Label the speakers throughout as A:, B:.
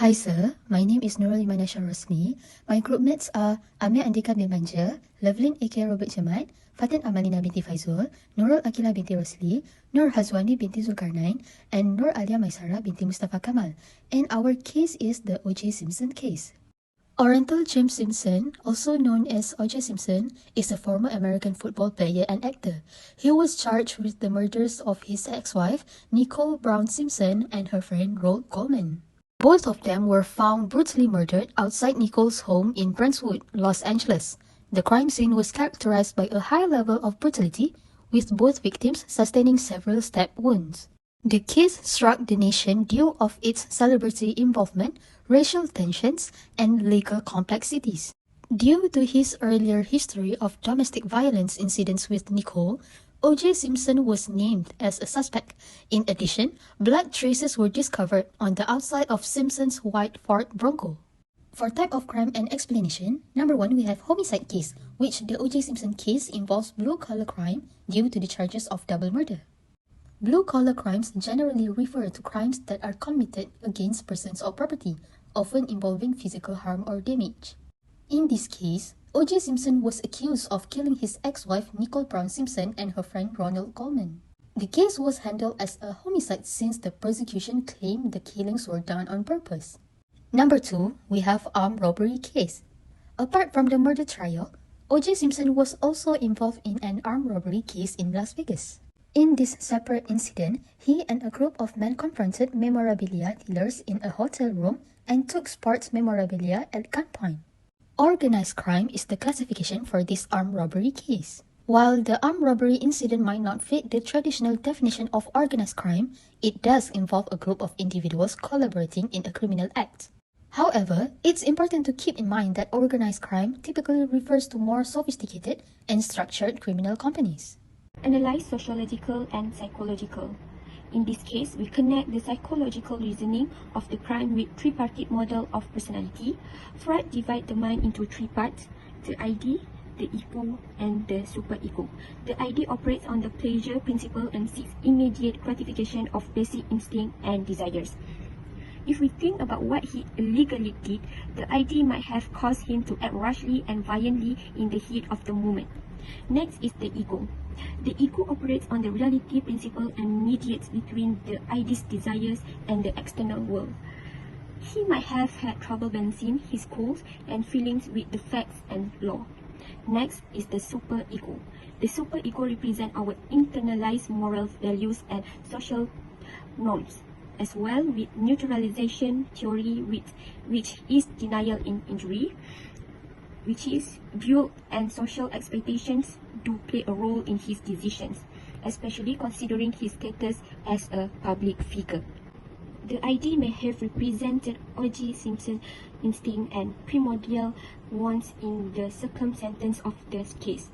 A: Hi sir, my name is Nurul Imana Rosmi. My group mates are Amir Andika bin Manja, Lovelyn A.K. Robert Jamat, Fatin Amalina binti Faizul, Nurul Akila binti Rosli, Nur Hazwani binti Zulkarnain, and Nur Alia Maisara binti Mustafa Kamal. And our case is the O.J. Simpson case. Oriental James Simpson, also known as O.J. Simpson, is a former American football player and actor. He was charged with the murders of his ex-wife, Nicole Brown Simpson, and her friend Rolf Coleman. Both of them were found brutally murdered outside Nicole's home in Brentwood, Los Angeles. The crime scene was characterized by a high level of brutality, with both victims sustaining several stab wounds. The case struck the nation due of its celebrity involvement, racial tensions, and legal complexities. Due to his earlier history of domestic violence incidents with Nicole, O.J. Simpson was named as a suspect. In addition, blood traces were discovered on the outside of Simpson's white Ford Bronco. For type of crime and explanation, number 1, we have homicide case, which the O.J. Simpson case involves blue-collar crime due to the charges of double murder. Blue-collar crimes generally refer to crimes that are committed against persons or property, often involving physical harm or damage. In this case, O.J. Simpson was accused of killing his ex-wife Nicole Brown Simpson and her friend Ronald Coleman. The case was handled as a homicide since the prosecution claimed the killings were done on purpose. Number 2, we have armed robbery case. Apart from the murder trial, O.J. Simpson was also involved in an armed robbery case in Las Vegas. In this separate incident, he and a group of men confronted memorabilia dealers in a hotel room and took sports memorabilia at gunpoint. Organized crime is the classification for this armed robbery case. While the armed robbery incident might not fit the traditional definition of organized crime, it does involve a group of individuals collaborating in a criminal act. However, it's important to keep in mind that organized crime typically refers to more sophisticated and structured criminal companies.
B: Analyze sociological and psychological. In this case, we connect the psychological reasoning of the crime with tripartite model of personality. Freud divides the mind into three parts: the ID, the ego, and the superego. The ID operates on the pleasure principle and seeks immediate gratification of basic instinct and desires. If we think about what he illegally did, the ID might have caused him to act rashly and violently in the heat of the moment. Next is the ego. The ego operates on the reality principle and mediates between the ID's desires and the external world. He might have had trouble balancing his goals and feelings with the facts and law. Next is the superego. The superego represents our internalized moral values and social norms, as well with neutralization theory, which is denial in injury, which is guilt and social expectations do play a role in his decisions, especially considering his status as a public figure. The ID may have represented O.J. Simpson's instinct and primordial wants in the circumstances of the case.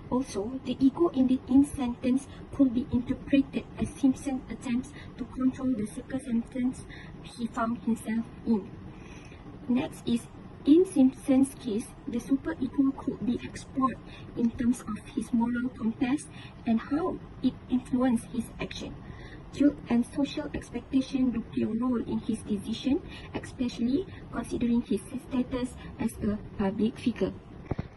B: Also, the ego in the sentence could be interpreted as Simpson's attempts to control the circumstances he found himself in. Next is, in Simpson's case, the superego could be explored in terms of his moral compass and how it influenced his action. Guilt and social expectation do play a role in his decision, especially considering his status as a public figure.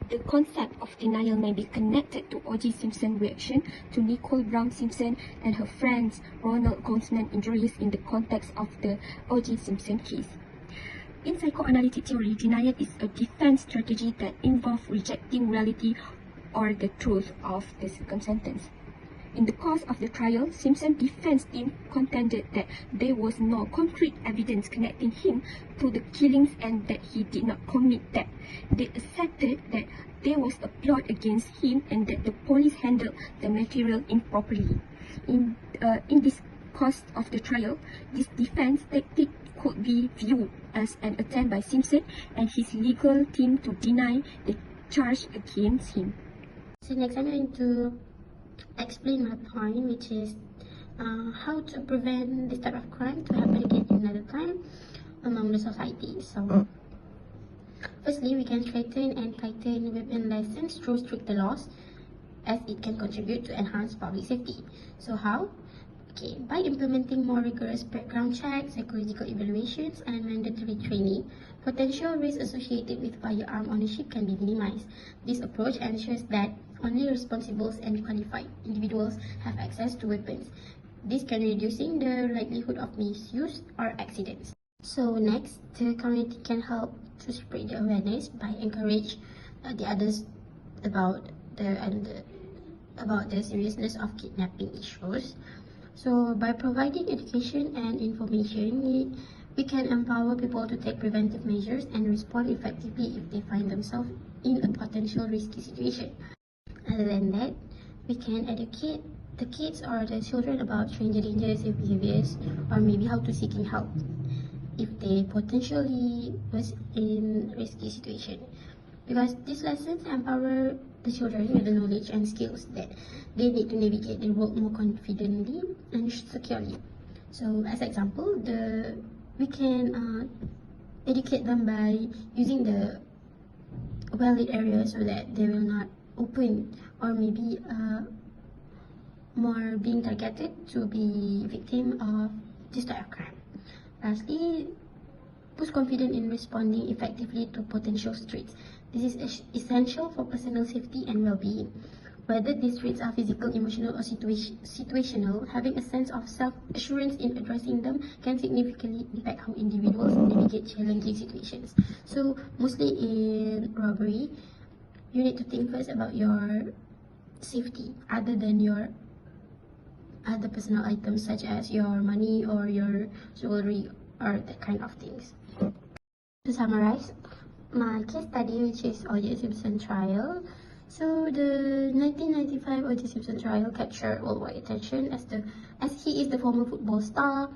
B: The concept of denial may be connected to O.J. Simpson's reaction to Nicole Brown Simpson and her friend's Ronald Coleman injuries in the context of the O.J. Simpson case. In psychoanalytic theory, denial is a defense strategy that involves rejecting reality or the truth of the circumstance. In the course of the trial, Simpson's defense team contended that there was no concrete evidence connecting him to the killings and that he did not commit them. They asserted that there was a plot against him and that the police handled the material improperly. In this course of the trial, this defense tactic could be viewed as an attempt by Simpson and his legal team to deny the charge against him.
C: So next I'm going to explain my point, which is how to prevent this type of crime to happen again another time among the society. So firstly, we can strengthen and tighten weapon license through stricter laws, as it can contribute to enhance public safety. So how? Okay, by implementing more rigorous background checks, psychological evaluations, and mandatory training, potential risks associated with firearm ownership can be minimized. This approach ensures that only responsible and qualified individuals have access to weapons. This can reducing the likelihood of misuse or accidents. So next, the community can help to spread the awareness by encourage the others about the seriousness of kidnapping issues. So by providing education and information, we can empower people to take preventive measures and respond effectively if they find themselves in a potential risky situation. Other than that, we can educate the kids or the children about stranger dangerous behaviors, or maybe how to seeking help if they potentially was in risky situation. Because these lessons empower the children with the knowledge and skills that they need to navigate their work more confidently and securely. So as example, we can educate them by using the well-lit area so that they will not open or maybe more being targeted to be victim of this type of crime. Lastly, boost confidence in responding effectively to potential threats. This is essential for personal safety and well-being. Whether these threats are physical, emotional, or situational, having a sense of self-assurance in addressing them can significantly impact how individuals navigate challenging situations. So, mostly in robbery, you need to think first about your safety other than your other personal items such as your money or your jewelry or that kind of things. To summarize, my case study, which is O.J. Simpson trial. So the 1995 O.J. Simpson trial captured worldwide attention as he is the former football star,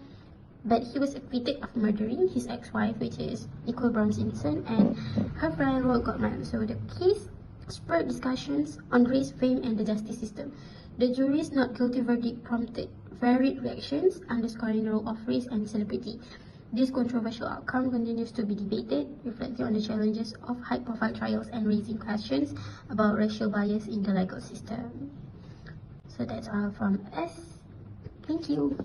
C: but he was acquitted of murdering his ex-wife, which is Nicole Brown Simpson, and her friend Robert Gottman. So the case spurred discussions on race, fame, and the justice system. The jury's not guilty verdict prompted varied reactions, underscoring the role of race and celebrity. This controversial outcome continues to be debated, reflecting on the challenges of high-profile trials and raising questions about racial bias in the legal system. So that's all from us. Thank you.